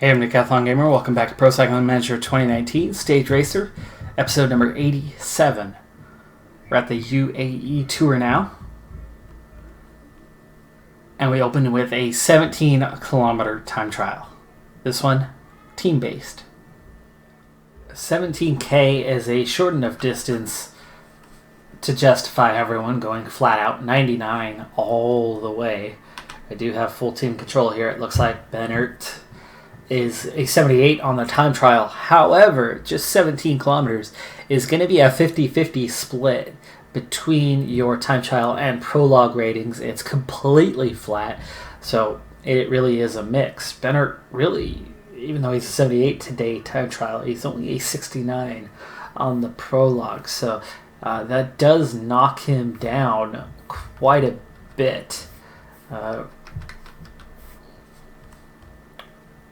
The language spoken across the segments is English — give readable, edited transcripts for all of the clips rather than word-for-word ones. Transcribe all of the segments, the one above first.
Hey, I'm Decathlon Gamer. Welcome back to Pro Cycling Manager 2019 Stage Racer, episode number 87. We're at the UAE Tour now. And we open with a 17-kilometer time trial. This one, team-based. 17K is a short enough distance to justify everyone going flat out 99 all the way. I do have full team control here. It looks like Bennert is a 78 on the time trial. However, just 17 kilometers is going to be a 50-50 split between your time trial and prologue ratings. It's completely flat, so it really is a mix. Bennert really, even though he's a 78 today time trial, he's only a 69 on the prologue, so that does knock him down quite a bit.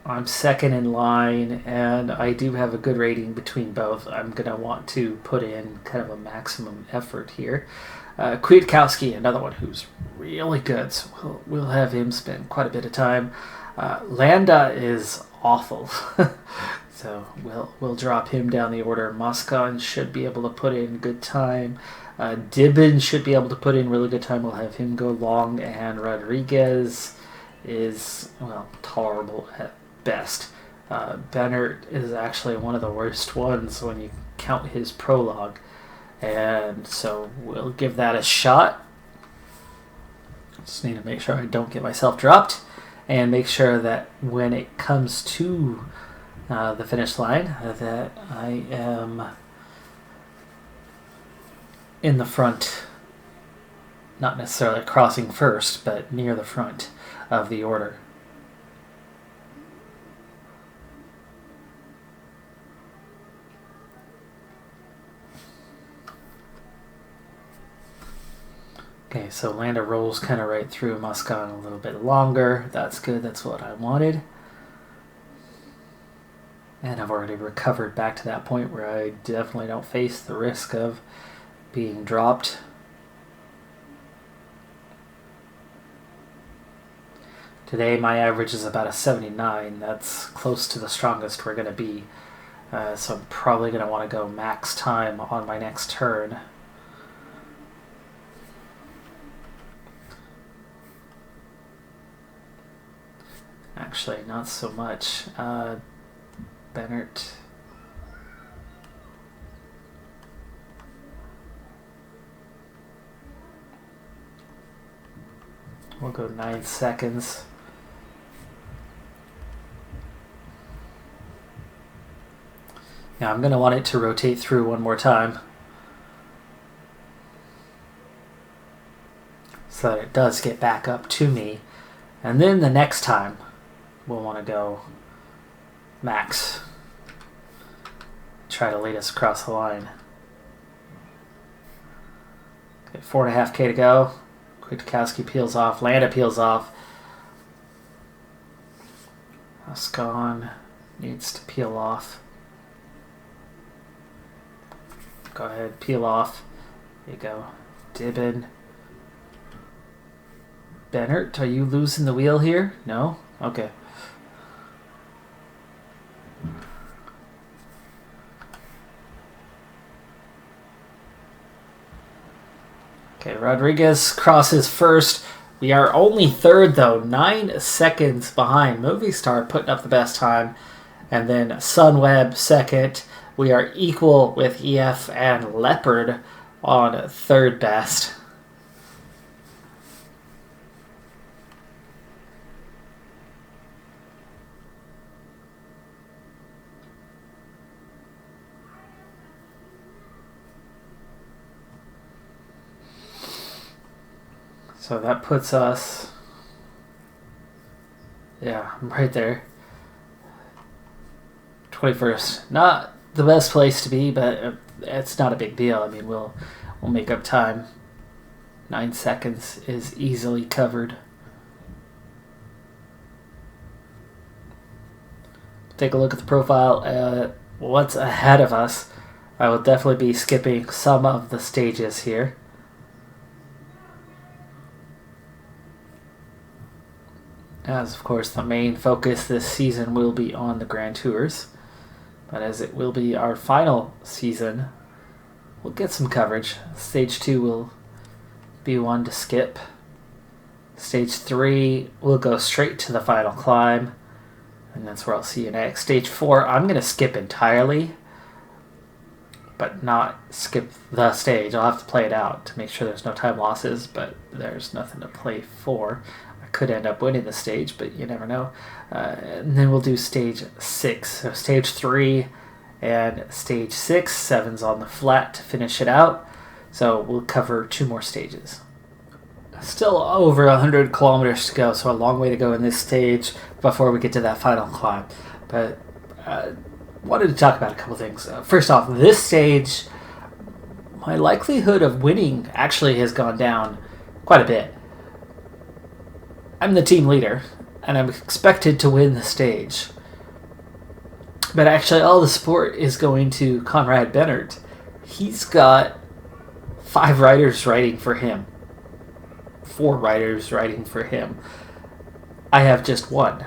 I'm second in line, and I do have a good rating between both. I'm going to want to put in kind of a maximum effort here. Kwiatkowski, another one who's really good, so we'll have him spend quite a bit of time. Landa is awful, so we'll drop him down the order. Moscon should be able to put in good time. Dibben should be able to put in really good time. We'll have him go long, and Rodriguez is, well, tolerable at best. Bennert is actually one of the worst ones when you count his prologue, and so we'll give that a shot. Just need to make sure I don't get myself dropped, and make sure that when it comes to the finish line that I am in the front, not necessarily crossing first, but near the front of the order. Okay, so Landa rolls kind of right through Moscon a little bit longer. That's good. That's what I wanted. And I've already recovered back to that point where I definitely don't face the risk of being dropped. Today my average is about a 79. That's close to the strongest we're going to be. So I'm probably going to want to go max time on my next turn. Actually, not so much. Bennert. We'll go 9 seconds. Now I'm going to want it to rotate through one more time, so that it does get back up to me. And then the next time, we'll want to go max. Try to lead us across the line. Okay, 4.5K to go. Kwiatkowski peels off. Landa peels off. Moscon needs to peel off. Go ahead, peel off. There you go. Dibben. Bennert, are you losing the wheel here? No? Okay. Okay, Rodriguez crosses first. We are only third, though. 9 seconds behind. Movistar putting up the best time. And then Sunweb second. We are equal with EF and Leopard on third best. So that puts us, yeah, right there. 21st. Not the best place to be, but it's not a big deal. I mean, we'll make up time. 9 seconds is easily covered. Take a look at the profile. What's ahead of us? I will definitely be skipping some of the stages here. as of course the main focus this season will be on the Grand Tours. But as it will be our final season, we'll get some coverage. Stage 2 will be one to skip. Stage 3 will go straight to the final climb, and that's where I'll see you next. Stage 4, I'm going to skip entirely, but not skip the stage. I'll have to play it out to make sure there's no time losses, but there's nothing to play for. I could end up winning the stage, but you never know. And then we'll do stage 6. So stage 3 and stage 6, 7's on the flat to finish it out. So we'll cover 2 more stages. Still over 100 kilometers to go, so a long way to go in this stage before we get to that final climb. But wanted to talk about a couple things. First off, this stage, my likelihood of winning actually has gone down quite a bit. I'm the team leader, and I'm expected to win the stage. But actually, all the support is going to Conrad Bennert. He's got 5 riders riding for him. 4 riders riding for him. I have just 1.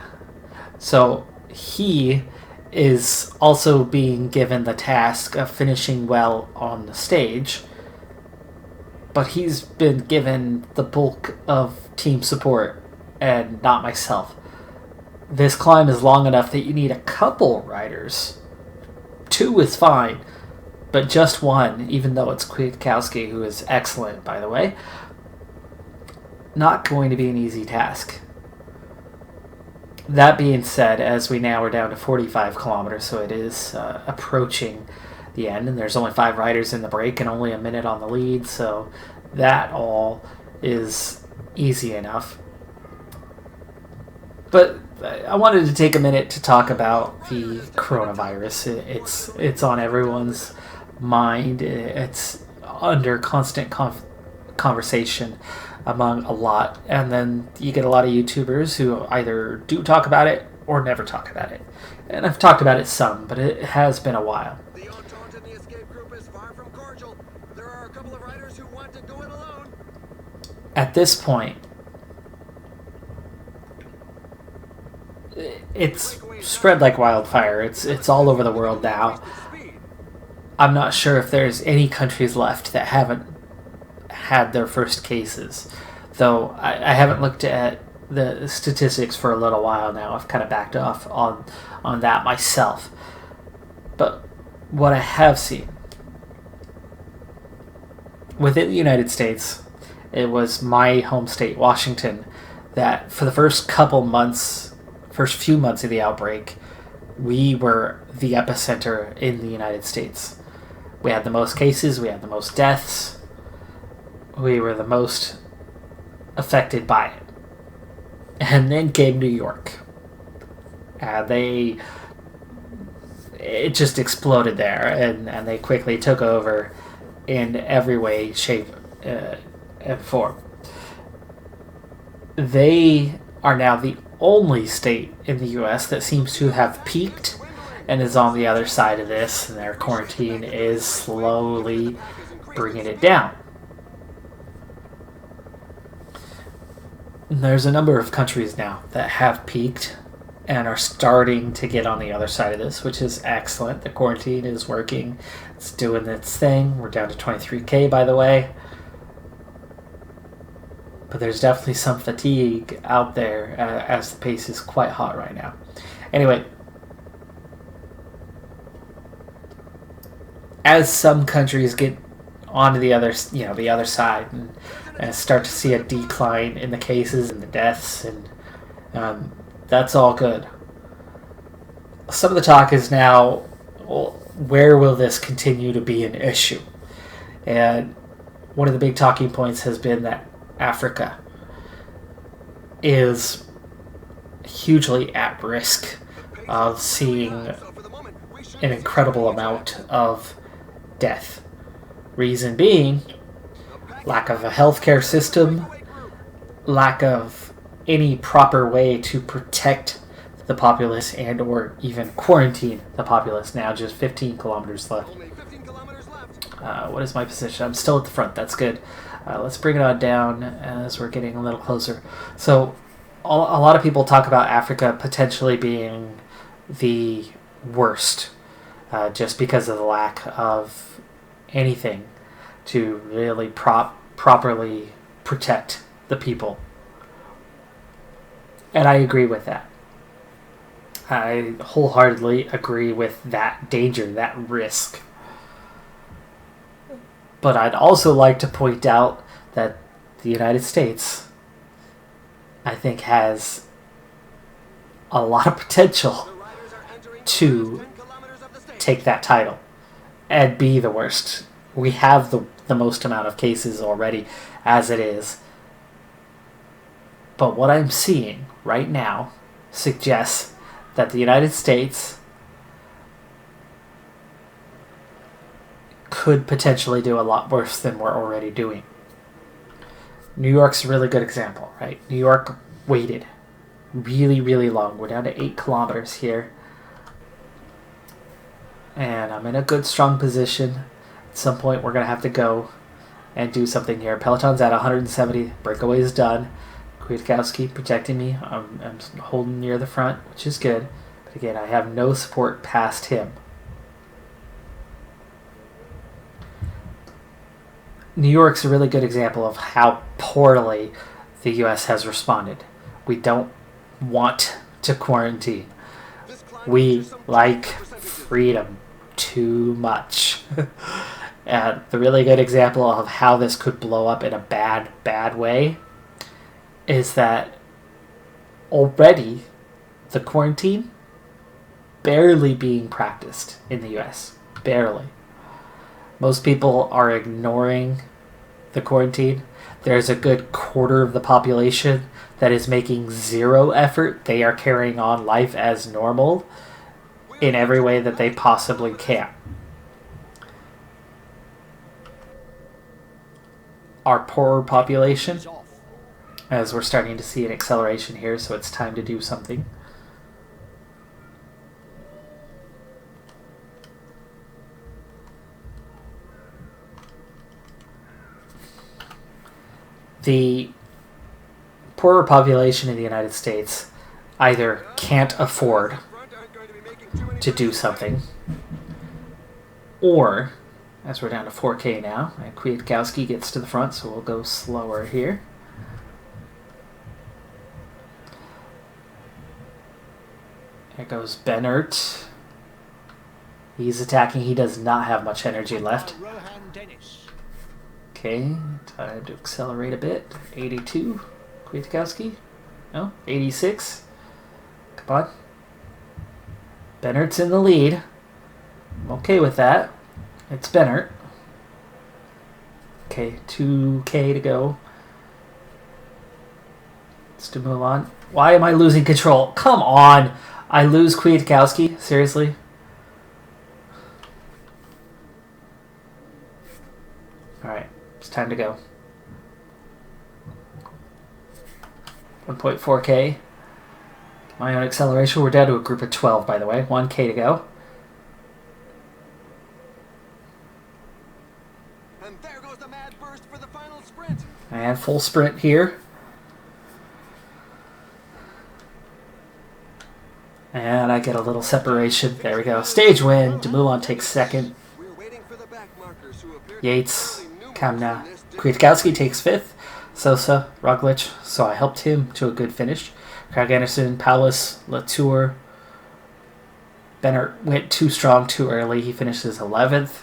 So he is also being given the task of finishing well on the stage, but he's been given the bulk of team support and not myself. This climb is long enough that you need a couple riders. 2 is fine, but just 1, even though it's Kwiatkowski, who is excellent, by the way, not going to be an easy task. That being said, as we now are down to 45 kilometers, so it is approaching the end, and there's only 5 riders in the break and only a minute on the lead, so that all is easy enough. But I wanted to take a minute to talk about the coronavirus. It's on everyone's mind. It's under constant conversation among a lot, and then you get a lot of YouTubers who either do talk about it or never talk about it. And I've talked about it some, but it has been a while. The entente in the escape group is far from cordial. There are a couple of riders who want to go it alone. At this point, it's spread like wildfire. It's all over the world now. I'm not sure if there's any countries left that haven't had their first cases, though I haven't looked at the statistics for a little while now. I've kind of backed off on that myself. But what I have seen within the United States, it was my home state, Washington, that for the first few months of the outbreak, we were the epicenter in the United States. We had the most cases, we had the most deaths, we were the most affected by it. And then came New York. It just exploded there, and they quickly took over in every way, shape, and form. They are now the only state in the U.S. that seems to have peaked and is on the other side of this, and their quarantine is slowly bringing it down. There's a number of countries now that have peaked and are starting to get on the other side of this, which is excellent. The quarantine is working. It's doing its thing. We're down to 23K, by the way. But there's definitely some fatigue out there as the pace is quite hot right now. Anyway, as some countries get onto the other side and start to see a decline in the cases and the deaths, and that's all good. Some of the talk is now, where will this continue to be an issue? And one of the big talking points has been that Africa is hugely at risk of seeing an incredible amount of death. Reason being, lack of a healthcare system, lack of any proper way to protect the populace and or even quarantine the populace. Now just 15 kilometers left. What is my position? I'm still at the front. That's good. Let's bring it on down as we're getting a little closer. So a lot of people talk about Africa potentially being the worst, just because of the lack of anything to really properly protect the people. And I agree with that. I wholeheartedly agree with that danger, that risk. But I'd also like to point out that the United States, I think, has a lot of potential to take that title and be the worst. We have the most amount of cases already as it is. But what I'm seeing right now suggests that the United States could potentially do a lot worse than we're already doing. New York's a really good example, right? New York waited really, really long. We're down to 8 kilometers here. And I'm in a good, strong position. At some point, we're going to have to go and do something here. Peloton's at 170. Breakaway is done. Kwiatkowski protecting me. I'm holding near the front, which is good. But again, I have no support past him. New York's a really good example of how poorly the U.S. has responded. We don't want to quarantine. We like freedom too much. And the really good example of how this could blow up in a bad way is that already the quarantine barely being practiced in the U.S. Barely. Most people are ignoring the quarantine. There's a good quarter of the population that is making zero effort. They are carrying on life as normal in every way that they possibly can. Our poorer population, as we're starting to see an acceleration here, so it's time to do something. The poorer population in the United States either can't afford to do something, or, as we're down to 4K now, and Kwiatkowski gets to the front, so we'll go slower here. There goes Bennert. He's attacking. He does not have much energy left. Okay, time to accelerate a bit. 82. Kwiatkowski. No, 86. Come on. Bennert's in the lead. I'm okay with that. It's Bennert. Okay, 2K to go. It's Dumoulin. Why am I losing control? Come on! I lose Kwiatkowski? Seriously? Alright, it's time to go. 1.4K. My own acceleration. We're down to a group of 12, by the way. 1K to go. And there goes the mad burst for the final sprint. And full sprint here. And I get a little separation. There we go. Stage win. Dumoulin takes second. Yates, Kamna, Kwiatkowski takes fifth. Sosa, Roglic. So I helped him to a good finish. Craig Anderson, Paulus, Latour. Bennett went too strong too early. He finishes 11th.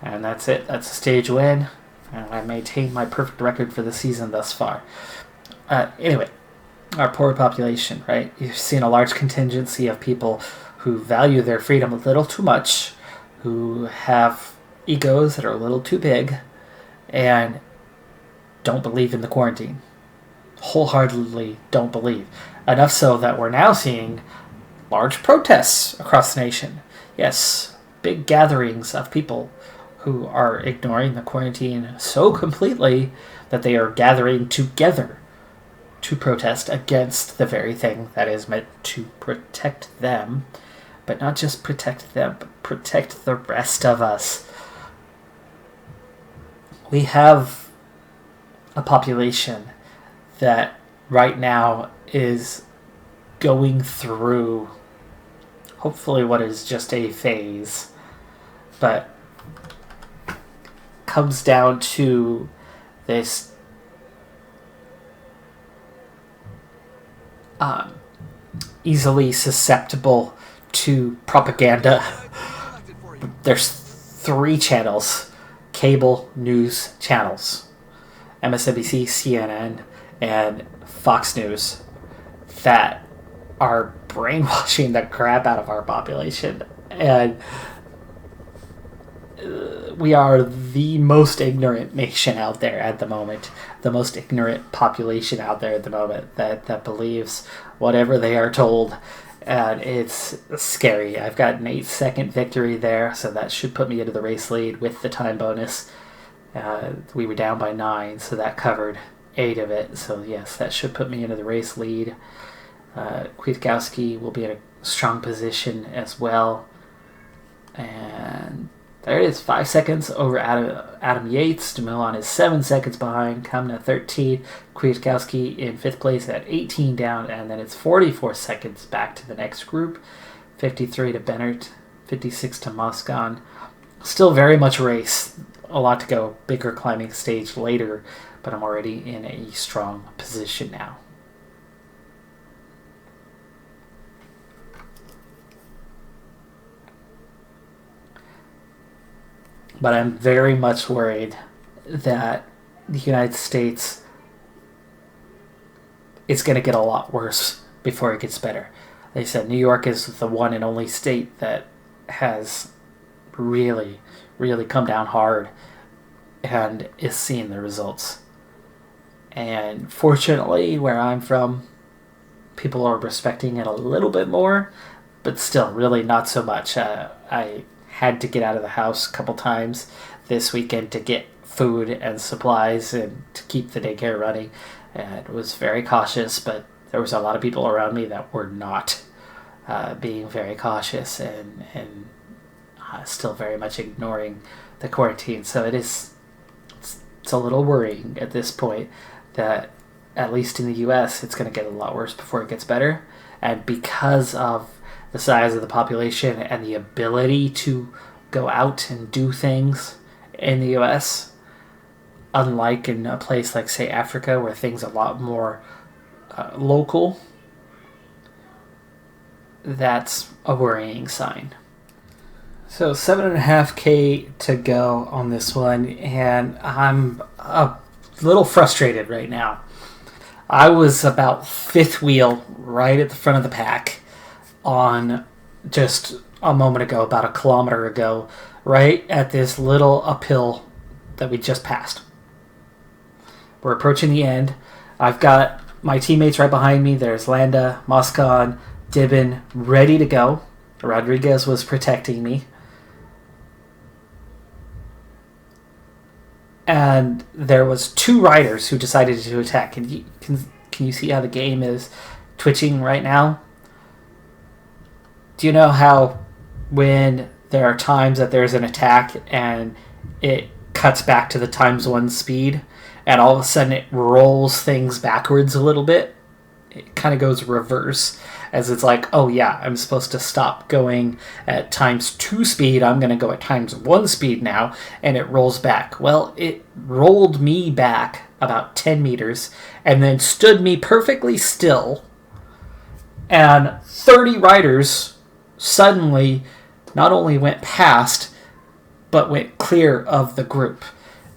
And that's it. That's a stage win. And I maintained my perfect record for the season thus far. Anyway. Our poor population, right? You've seen a large contingency of people who value their freedom a little too much, who have egos that are a little too big, and don't believe in the quarantine. Wholeheartedly don't believe. Enough so that we're now seeing large protests across the nation. Yes, big gatherings of people who are ignoring the quarantine so completely that they are gathering together to protest against the very thing that is meant to protect them, but not just protect them, but protect the rest of us. We have a population that right now is going through hopefully what is just a phase, but comes down to this easily susceptible to propaganda. There's 3 channels, cable news channels, MSNBC, CNN, and Fox News, that are brainwashing the crap out of our population. And we are the most ignorant nation out there at the moment, the most ignorant population out there at the moment that believes whatever they are told. And it's scary. I've got an 8-second victory there, so that should put me into the race lead with the time bonus. We were down by 9, so that covered 8 of it. So yes, that should put me into the race lead. Kwiatkowski will be in a strong position as well. And there it is, 5 seconds over Adam Yates. DeMillan is 7 seconds behind, coming at 13. Kwiatkowski in 5th place at 18 down, and then it's 44 seconds back to the next group. 53 to Bennert, 56 to Moscon. Still very much a race. A lot to go. Bigger climbing stage later, but I'm already in a strong position now. But I'm very much worried that the United States is going to get a lot worse before it gets better. They said New York is the one and only state that has really, really come down hard and is seeing the results. And fortunately, where I'm from, people are respecting it a little bit more, but still really not so much. I had to get out of the house a couple times this weekend to get food and supplies and to keep the daycare running, and was very cautious, but there was a lot of people around me that were not being very cautious and still very much ignoring the quarantine. So it's a little worrying at this point that at least in the US it's going to get a lot worse before it gets better. And because of the size of the population and the ability to go out and do things in the US, unlike in a place like, say, Africa, where things are a lot more local, that's a worrying sign. So 7.5K to go on this one, and I'm a little frustrated right now. I was about 5th wheel right at the front of the pack on just a moment ago, about a kilometer ago, right at this little uphill that we just passed. We're approaching the end. I've got my teammates right behind me. There's Landa, Moscon, Dibben, ready to go. Rodriguez was protecting me. And there was 2 riders who decided to attack. Can you see how the game is twitching right now? Do you know how when there are times that there's an attack and it cuts back to the ×1 speed and all of a sudden it rolls things backwards a little bit? It kind of goes reverse, as it's like, oh yeah, I'm supposed to stop going at ×2 speed, I'm going to go at ×1 speed now, and it rolls back. Well, it rolled me back about 10 meters and then stood me perfectly still, and 30 riders suddenly not only went past, but went clear of the group.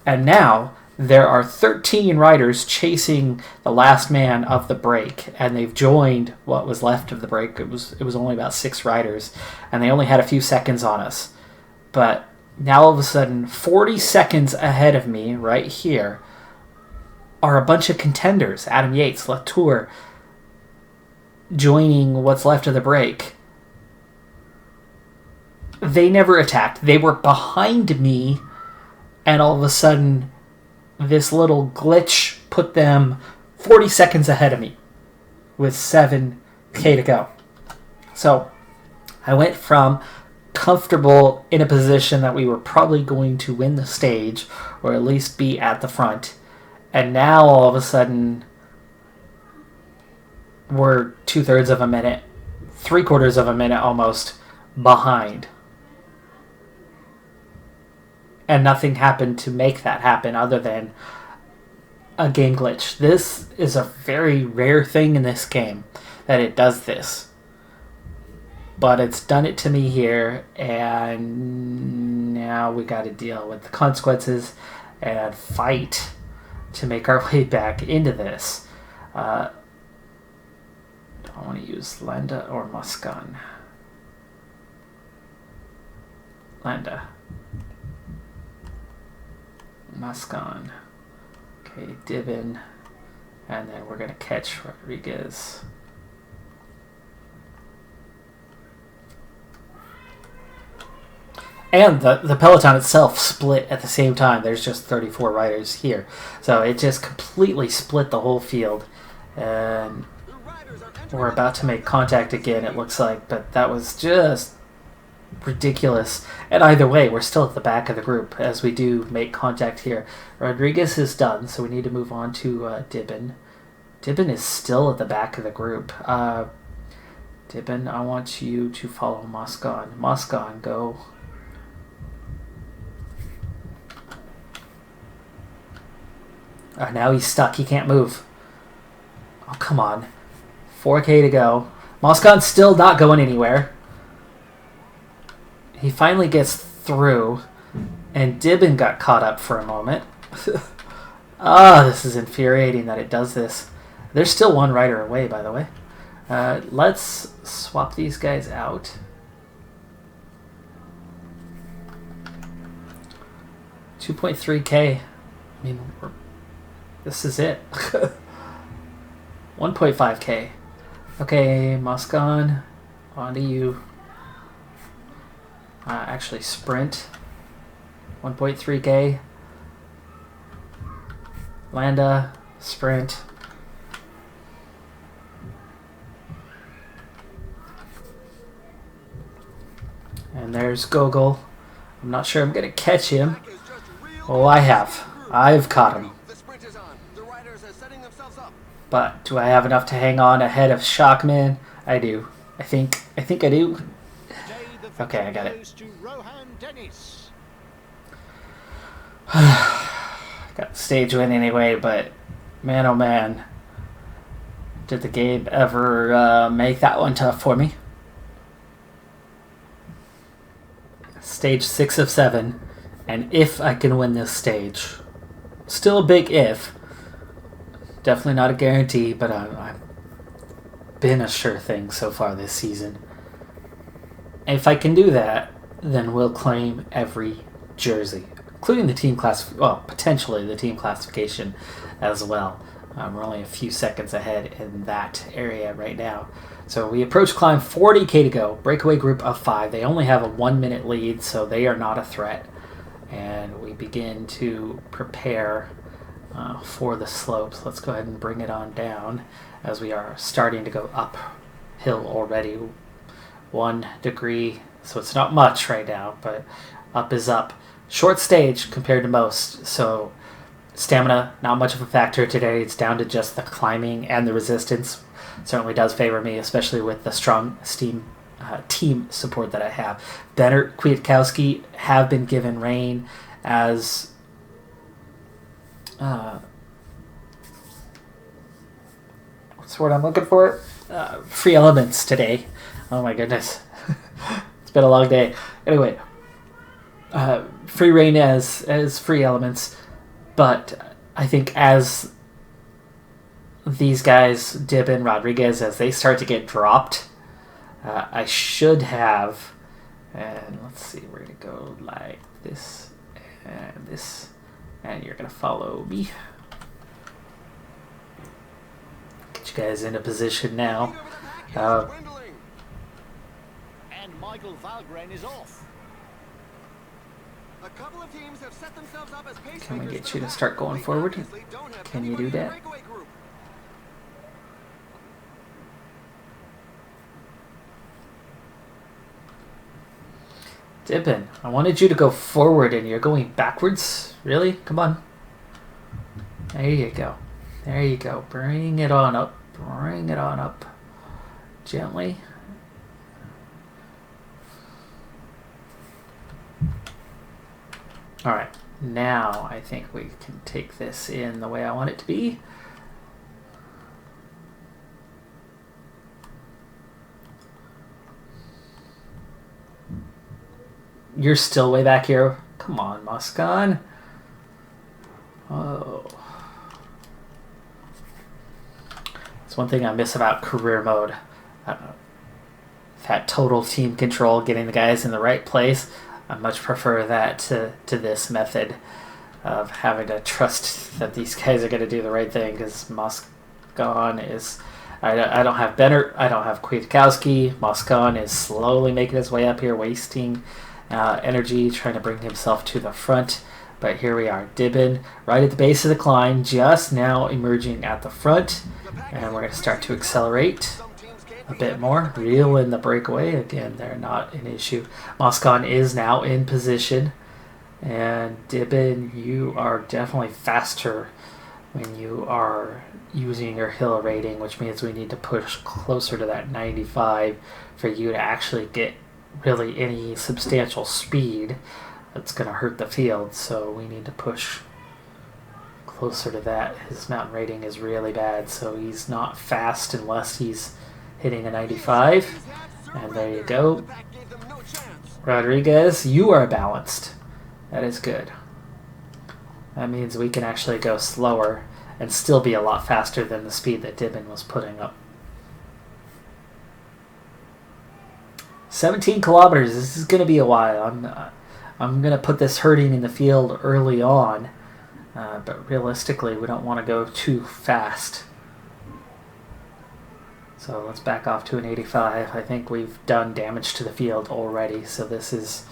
And now there are 13 riders chasing the last man of the break, and they've joined what was left of the break. It was only about 6 riders, and they only had a few seconds on us. But now all of a sudden, 40 seconds ahead of me, right here, are a bunch of contenders. Adam Yates, Latour, joining what's left of the break. They never attacked. They were behind me, and all of a sudden this little glitch put them 40 seconds ahead of me with 7K to go. So I went from comfortable in a position that we were probably going to win the stage or at least be at the front, and now all of a sudden we're 2/3 of a minute, 3/4 of a minute almost behind. And nothing happened to make that happen other than a game glitch. This is a very rare thing in this game that it does this. But it's done it to me here, and now we got to deal with the consequences and fight to make our way back into this. Do I want to use Landa or Muskan? Landa. Muskan. Okay, Dibin. And then we're going to catch Rodriguez. And the peloton itself split at the same time. There's just 34 riders here. So it just completely split the whole field. And we're about to make contact again, it looks like. But that was just ridiculous. And either way, we're still at the back of the group as we do make contact here. Rodriguez is done, so we need to move on to Dibin. Dibin is still at the back of the group. Dibin, I want you to follow Moscon. Moscon, go. Now he's stuck. He can't move. Oh, come on. 4K to go. Moscon's still not going anywhere. He finally gets through. And Dibin got caught up for a moment. This is infuriating that it does this. There's still one rider away, by the way. Let's swap these guys out. 2.3K. I mean, this is it. 1.5K. Okay, Moscon, on to you. Actually, sprint. 1.3K. Landa, sprint. And there's Gogol. I'm not sure I'm going to catch him. Oh, I have. I've caught him. But do I have enough to hang on ahead of Shockman? I do. I think I do. Okay, I got it. Got the stage win anyway, but man oh man. Did the game ever make that one tough for me? Stage 6 of 7. And if I can win this stage. Still a big if. Definitely not a guarantee, but I've been a sure thing so far this season. If I can do that, then we'll claim every jersey, including the team class. Well, potentially the team classification as well. We're only a few seconds ahead in that area right now. So we approach climb 40K to go. Breakaway group of 5. They only have a 1-minute lead, so they are not a threat. And we begin to prepare for the slopes. Let's go ahead and bring it on down as we are starting to go uphill already. 1 degree, so it's not much right now, but up is up. Short stage compared to most, so stamina not much of a factor today. It's down to just the climbing and the resistance. Certainly does favor me, especially with the strong team support that I have. Benner, Kwiatkowski have been given rein as what's the word I'm looking for? Free elements today. Oh my goodness. It's been a long day. Anyway, free reign as free elements, but I think as these guys, Dibin, Rodriguez, as they start to get dropped, I should have, and let's see, we're going to go like this, and you're going to follow me. Get you guys in a position now. And Michael Valgren is off. A couple of teams have set themselves up as pacemakers. Can we get you to start going forward? Can you do that? Dibin, I wanted you to go forward and you're going backwards? Really? Come on. There you go. There you go. Bring it on up. bring it on up gently. All right, now I think we can take this in the way I want it to be. You're still way back here. Come on, Moscon. Oh. It's one thing I miss about career mode. That total team control, getting the guys in the right place. I much prefer that to this method of having to trust that these guys are going to do the right thing, because Moscon is... I don't have Bennett, I don't have Kwiatkowski. Moscon is slowly making his way up here, wasting energy, trying to bring himself to the front. But here we are, Dibben, right at the base of the climb, just now emerging at the front. And we're going to start to accelerate a bit more. Reel in the breakaway. Again, they're not an issue. Moscon is now in position. And Dibben, you are definitely faster when you are using your hill rating, which means we need to push closer to that 95 for you to actually get really any substantial speed. That's going to hurt the field, so we need to push closer to that. His mountain rating is really bad, so he's not fast unless he's hitting a 95. And there you go. Rodriguez, you are balanced. That is good. That means we can actually go slower and still be a lot faster than the speed that Dibben was putting up. 17 kilometers. This is going to be a while. I'm going to put this hurting in the field early on, but realistically, we don't want to go too fast. So let's back off to an 85. I think we've done damage to the field already, so this is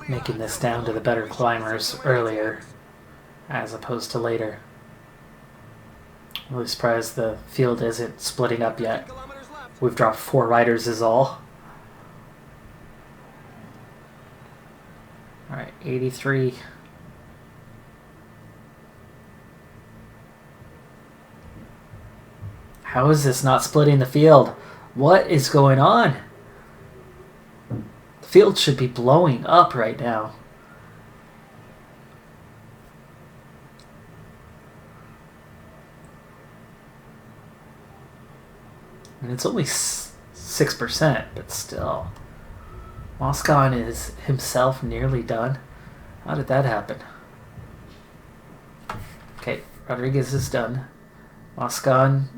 making this down to the better climbers earlier as opposed to later. I'm really surprised the field isn't splitting up yet. We've dropped 4 riders is all. Alright, 83. How is this not splitting the field? What is going on? The field should be blowing up right now. And it's only 6%, but still. Moscon is himself nearly done. How did that happen? Okay, Rodriguez is done. Moscon,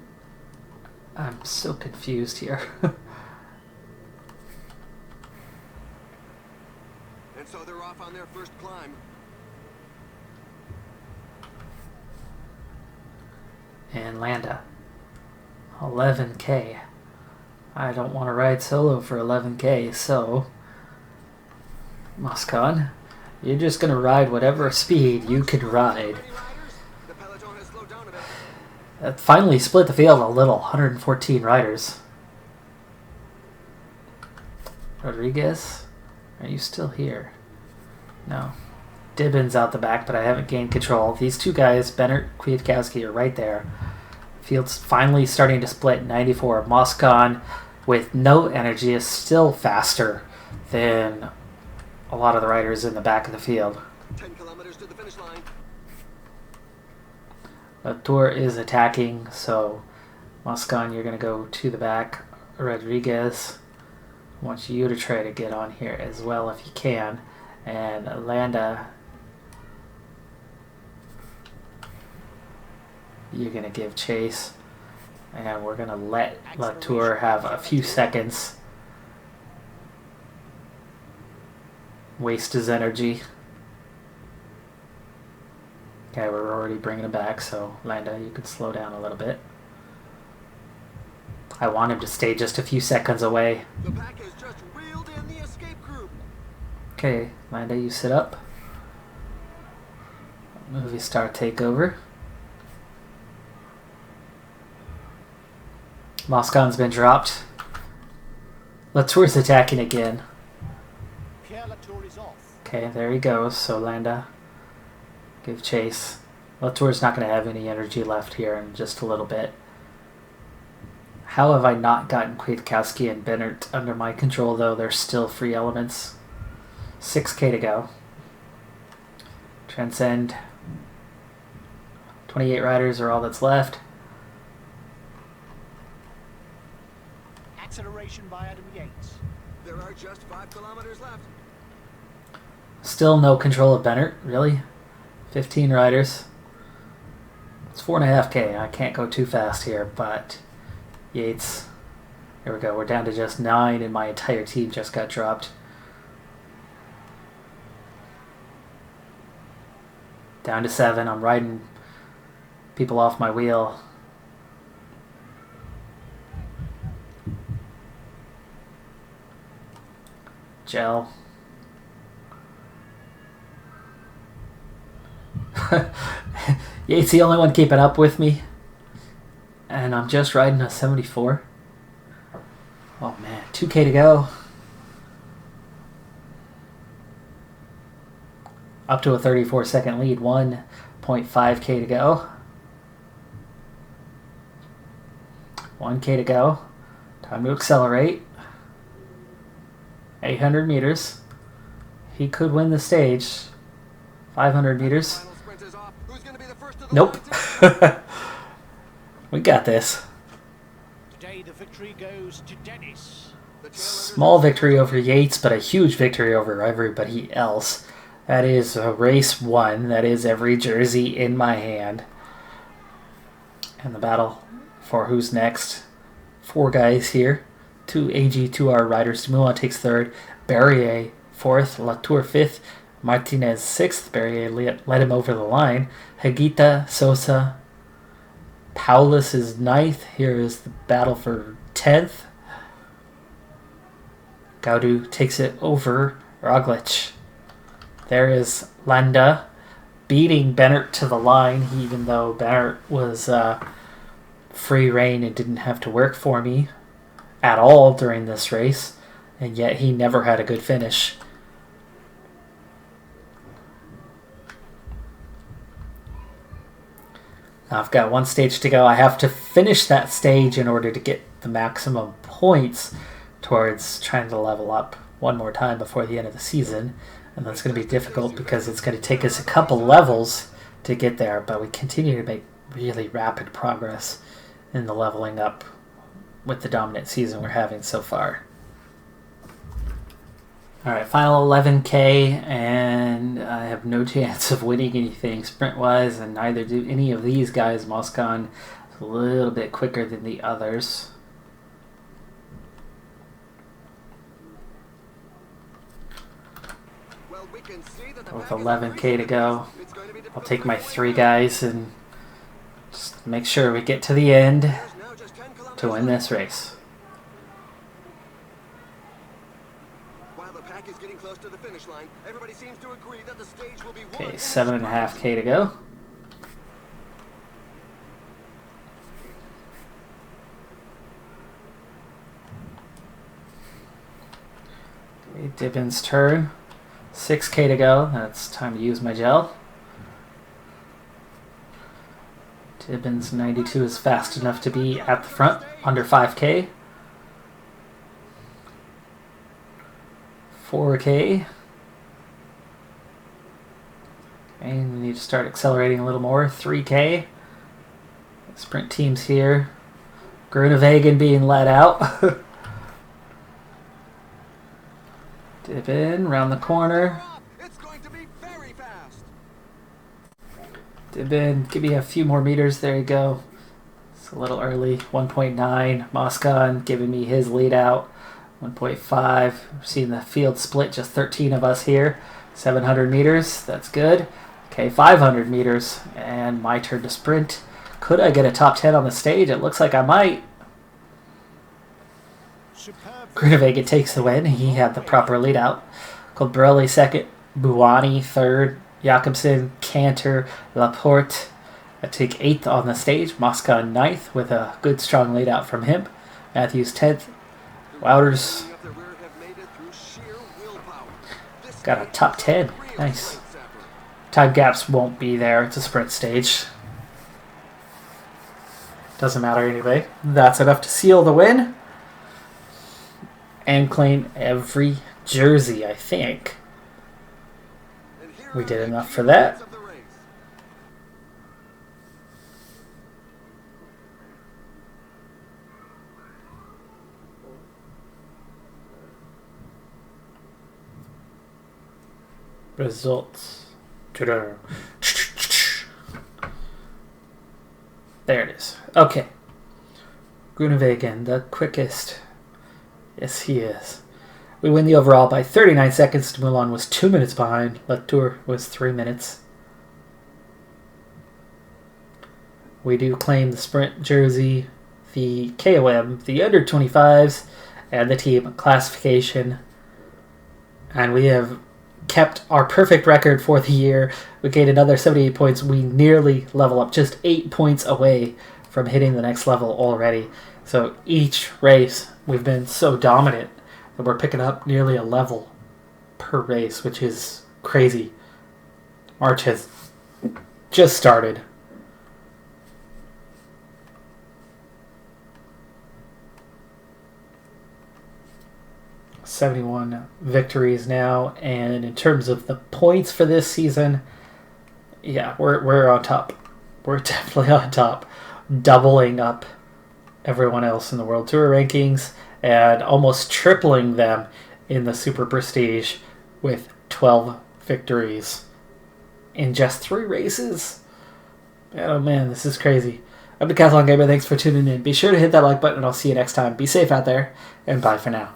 I'm so confused here. And so they're off on their first climb. And Landa, 11K. I don't want to ride solo for 11K, so Moscon, you're just going to ride whatever speed you can ride. That finally split the field a little, 114 riders. Rodriguez, are you still here? No. Dibben's out the back, but I haven't gained control. These two guys, Bennett, Kwiatkowski, are right there. Field's finally starting to split. 94. Moscon, with no energy, is still faster than a lot of the riders in the back of the field. 10 kilometers to the finish line. Tour is attacking, so Moscon, you're going to go to the back. Rodriguez, I want you to try to get on here as well if you can. And Landa, you're going to give chase. And we're going to let Latour have a few seconds. Waste his energy. Okay, we're already bringing him back, so Landa, you can slow down a little bit. I want him to stay just a few seconds away. The pack has just reeled in the escape group. Okay, Landa, you sit up. Movie star takeover. Moscon's been dropped. Latour's attacking again. Pierre Latour is off. Okay, there he goes. So Landa, give chase. Latour's not going to have any energy left here in just a little bit. How have I not gotten Kwiatkowski and Bennett under my control, though? They're still free elements. 6K to go. Transcend. 28 riders are all that's left. Acceleration by Adam Yates. There are just 5 kilometers left. Still no control of Bennett, really? 15 riders. It's 4.5K. I can't go too fast here, but Yates. Here we go. We're down to just 9, and my entire team just got dropped. Down to 7. I'm riding people off my wheel. Gel. Yates the only one keeping up with me. And I'm just riding a 74. Oh man, 2K to go. Up to a 34-second lead, 1.5K to go. 1K to go. Time to accelerate. 800 meters. He could win the stage. 500 meters. Nope. We got this. Today the victory goes to Dennis. Small victory over Yates, but a huge victory over everybody else. That is a race 1. That is every jersey in my hand. And the battle for who's next. 4 guys here. 2 AG, 2R riders. Dumoulin takes 3rd. Barrier 4th. Latour 5th. Martinez 6th. Barrier led him over the line. Higuita, Sosa. Paulus is 9th. Here is the battle for 10th. Gaudu takes it over Roglic. There is Landa beating Bennett to the line, even though Bennett was free reign and didn't have to work for me at all during this race, and yet he never had a good finish. Now I've got 1 stage to go. I have to finish that stage in order to get the maximum points towards trying to level up one more time before the end of the season. And that's going to be difficult because it's going to take us a couple levels to get there, but we continue to make really rapid progress in the leveling up with the dominant season we're having so far. Alright, final 11K, and I have no chance of winning anything sprint-wise, and neither do any of these guys. Moscon is a little bit quicker than the others. With 11K to go, I'll take my 3 guys and just make sure we get to the end to win this race. Okay, 7.5K to go. Okay, Dibbin's turn. 6K to go. That's time to use my gel. Tibbins 92 is fast enough to be at the front, under 5K. 4K. And we need to start accelerating a little more. 3K. Sprint teams here. Groenewegen being let out. Dip in, round the corner. It's going to be very fast. Dip in, give me a few more meters. There you go. It's a little early. 1.9. Moscon giving me his lead out. 1.5. We're seeing the field split. Just 13 of us here. 700 meters. That's good. Okay, 500 meters. And my turn to sprint. Could I get a top 10 on the stage? It looks like I might. Groenewegen takes the win. He had the proper lead out. Colbrelli second. Buoni third. Jakobsen, Cantor, Laporte. I take 8th on the stage. Moscon 9th with a good strong lead out from him. Matthews 10th. Wouters got a top 10. Nice. Time gaps won't be there. It's a sprint stage. Doesn't matter anyway. That's enough to seal the win. And claim every jersey, I think. We did enough for that. Results. There it is. Okay. Groenewegen, the quickest. Yes, he is. We win the overall by 39 seconds. Dumoulin was 2 minutes behind. Latour was 3 minutes. We do claim the sprint jersey, the KOM, the under 25s, and the team classification. And we have kept our perfect record for the year. We gained another 78 points. We nearly level up, just 8 points away from hitting the next level already. So each race, we've been so dominant that we're picking up nearly a level per race, which is crazy. March has just started. .71 victories now, and in terms of the points for this season, yeah, we're on top. We're definitely on top, doubling up everyone else in the World Tour rankings and almost tripling them in the Super Prestige with 12 victories in just 3 races. Oh man, this is crazy. I'm Decathlon Gamer. Thanks for tuning in. Be sure to hit that like button, and I'll see you next time. Be safe out there, and bye for now.